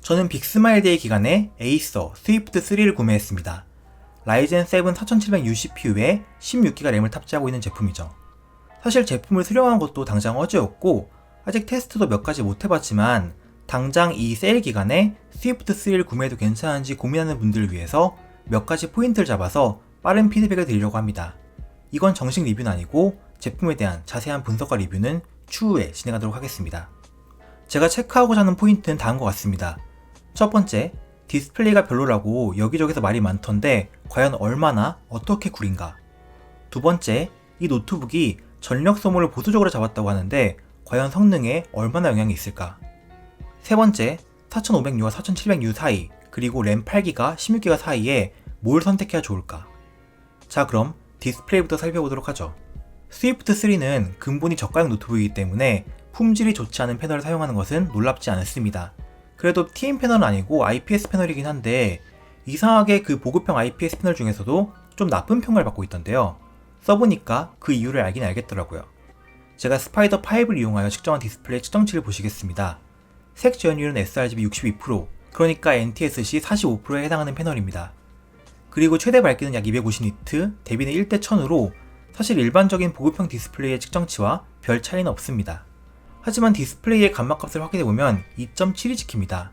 저는 빅스마일데이 기간에 에이서 스위프트 3를 구매했습니다. 라이젠 7 4700U CPU에 16기가 램을 탑재하고 있는 제품이죠. 사실 제품을 수령한 것도 당장 어제였고 아직 테스트도 몇 가지 못 해봤지만 당장 이 세일 기간에 스위프트 3를 구매해도 괜찮은지 고민하는 분들을 위해서 몇 가지 포인트를 잡아서 빠른 피드백을 드리려고 합니다. 이건 정식 리뷰는 아니고 제품에 대한 자세한 분석과 리뷰는 추후에 진행하도록 하겠습니다. 제가 체크하고자 하는 포인트는 다음과 같습니다. 첫 번째, 디스플레이가 별로라고 여기저기서 말이 많던데 과연 얼마나 어떻게 구린가? 두 번째, 이 노트북이 전력 소모를 보수적으로 잡았다고 하는데 과연 성능에 얼마나 영향이 있을까? 세 번째, 4500U와 4700U 사이 그리고 램 8기가 16기가 사이에 뭘 선택해야 좋을까? 자, 그럼 디스플레이부터 살펴보도록 하죠. 스위프트 3는 근본이 저가형 노트북이기 때문에 품질이 좋지 않은 패널을 사용하는 것은 놀랍지 않습니다. 그래도 TN 패널은 아니고 IPS 패널이긴 한데 이상하게 그 보급형 IPS 패널 중에서도 좀 나쁜 평가를 받고 있던데요. 써보니까 그 이유를 알긴 알겠더라고요. 제가 스파이더 5를 이용하여 측정한 디스플레이 측정치를 보시겠습니다. 색 지연율은 sRGB 62%, 그러니까 NTSC 45%에 해당하는 패널입니다. 그리고 최대 밝기는 약 250니트, 대비는 1대 1000으로 사실 일반적인 보급형 디스플레이의 측정치와 별 차이는 없습니다. 하지만 디스플레이의 감마값을 확인해보면 2.7이 찍힙니다.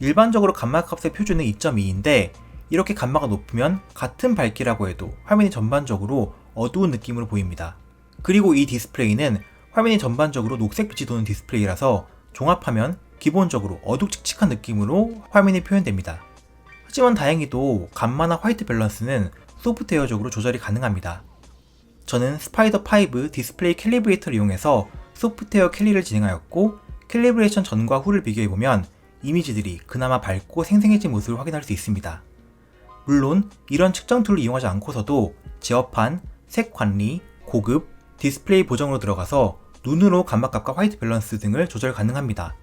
일반적으로 감마값의 표준은 2.2인데 이렇게 감마가 높으면 같은 밝기라고 해도 화면이 전반적으로 어두운 느낌으로 보입니다. 그리고 이 디스플레이는 화면이 전반적으로 녹색빛이 도는 디스플레이라서 종합하면 기본적으로 어둑칙칙한 느낌으로 화면이 표현됩니다. 하지만 다행히도 감마나 화이트 밸런스는 소프트웨어적으로 조절이 가능합니다. 저는 스파이더 5 디스플레이 캘리브레이터를 이용해서 소프트웨어 캘리를 진행하였고 캘리브레이션 전과 후를 비교해보면 이미지들이 그나마 밝고 생생해진 모습을 확인할 수 있습니다. 물론 이런 측정 툴을 이용하지 않고서도 제어판, 색 관리, 고급, 디스플레이 보정으로 들어가서 눈으로 감마값과 화이트 밸런스 등을 조절 가능합니다.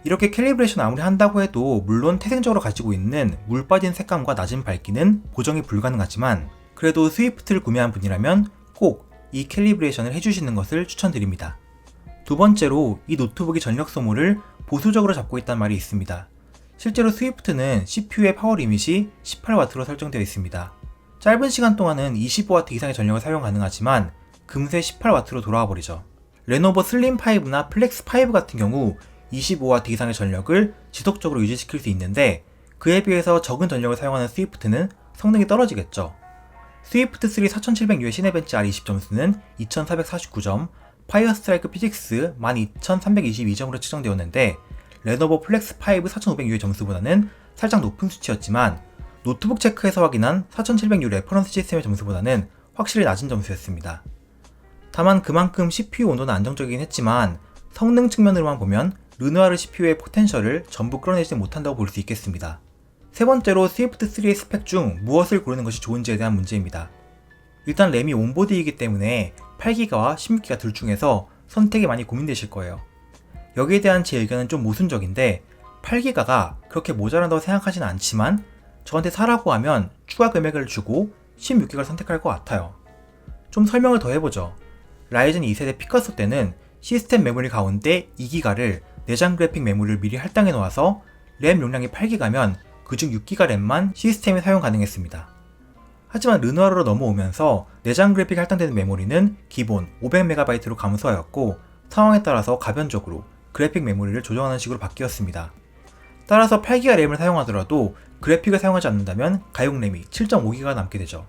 이렇게 캘리브레이션 아무리 한다고 해도 물론 태생적으로 가지고 있는 물 빠진 색감과 낮은 밝기는 보정이 불가능하지만 그래도 스위프트를 구매한 분이라면 꼭 이 캘리브레이션을 해주시는 것을 추천드립니다. 두 번째로 이 노트북이 전력 소모를 보수적으로 잡고 있다는 말이 있습니다. 실제로 스위프트는 CPU의 파워 리밋이 18W로 설정되어 있습니다. 짧은 시간 동안은 25W 이상의 전력을 사용 가능하지만 금세 18W로 돌아와 버리죠. 레노버 슬림5나 플렉스5 같은 경우 25W 이상의 전력을 지속적으로 유지시킬 수 있는데 그에 비해서 적은 전력을 사용하는 스위프트는 성능이 떨어지겠죠. 스위프트 3 4700U의 시네벤치 R20 점수는 2449점, 파이어스트라이크 피직스 12322점으로 측정되었는데 레노버 플렉스5 4500U의 점수보다는 살짝 높은 수치였지만 노트북 체크에서 확인한 4700U 레퍼런스 시스템의 점수보다는 확실히 낮은 점수였습니다. 다만 그만큼 CPU 온도는 안정적이긴 했지만 성능 측면으로만 보면 르누아르 CPU의 포텐셜을 전부 끌어내지 못한다고 볼 수 있겠습니다. 세 번째로 스위프트 3의 스펙 중 무엇을 고르는 것이 좋은지에 대한 문제입니다. 일단 램이 온보드이기 때문에 8기가와 16기가 둘 중에서 선택이 많이 고민되실 거예요. 여기에 대한 제 의견은 좀 모순적인데 8기가가 그렇게 모자란다고 생각하진 않지만 저한테 사라고 하면 추가 금액을 주고 16기가를 선택할 것 같아요. 좀 설명을 더 해보죠. 라이젠 2세대 피카소 때는 시스템 메모리 가운데 2기가를 내장 그래픽 메모리를 미리 할당해 놓아서 램 용량이 8기가면 그중 6기가 램만 시스템에 사용 가능했습니다. 하지만 르누아르로 넘어오면서 내장 그래픽 할당되는 메모리는 기본 500MB로 감소하였고 상황에 따라서 가변적으로 그래픽 메모리를 조정하는 식으로 바뀌었습니다. 따라서 8기가 램을 사용하더라도 그래픽을 사용하지 않는다면 가용 램이 7.5기가 남게 되죠.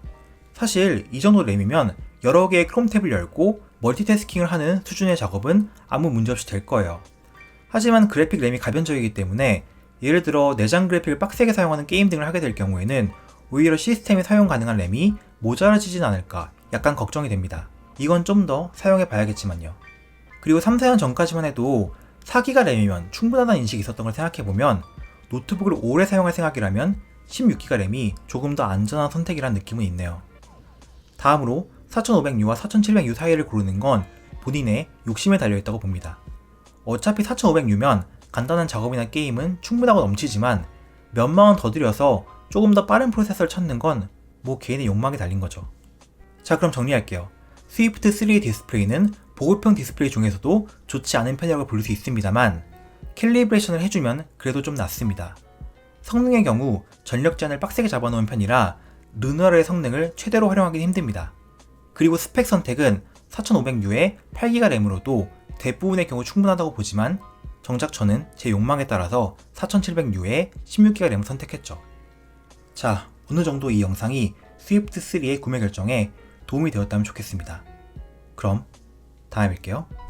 사실 이 정도 램이면 여러 개의 크롬 탭을 열고 멀티태스킹을 하는 수준의 작업은 아무 문제 없이 될 거예요. 하지만 그래픽 램이 가변적이기 때문에 예를 들어 내장 그래픽을 빡세게 사용하는 게임 등을 하게 될 경우에는 오히려 시스템에 사용 가능한 램이 모자라지진 않을까 약간 걱정이 됩니다. 이건 좀 더 사용해 봐야겠지만요. 그리고 3, 4년 전까지만 해도 4기가 램이면 충분하다는 인식이 있었던 걸 생각해보면 노트북을 오래 사용할 생각이라면 16기가 램이 조금 더 안전한 선택이란 느낌은 있네요. 다음으로 4500U와 4700U 사이를 고르는 건 본인의 욕심에 달려있다고 봅니다. 어차피 4500U면 간단한 작업이나 게임은 충분하고 넘치지만 몇만원 더 들여서 조금 더 빠른 프로세서를 찾는 건 뭐 개인의 욕망에 달린 거죠. 자, 그럼 정리할게요. 스위프트 3의 디스플레이는 보급형 디스플레이 중에서도 좋지 않은 편이라고 볼 수 있습니다만 캘리브레이션을 해주면 그래도 좀 낫습니다. 성능의 경우 전력 제한을 빡세게 잡아놓은 편이라 르누아르의 성능을 최대로 활용하기는 힘듭니다. 그리고 스펙 선택은 4500U에 8GB 램으로도 대부분의 경우 충분하다고 보지만 정작 저는 제 욕망에 따라서 4700U에 16GB 램을 선택했죠. 자, 어느 정도 이 영상이 스위프트 3의 구매 결정에 도움이 되었다면 좋겠습니다. 그럼 다음에 뵐게요.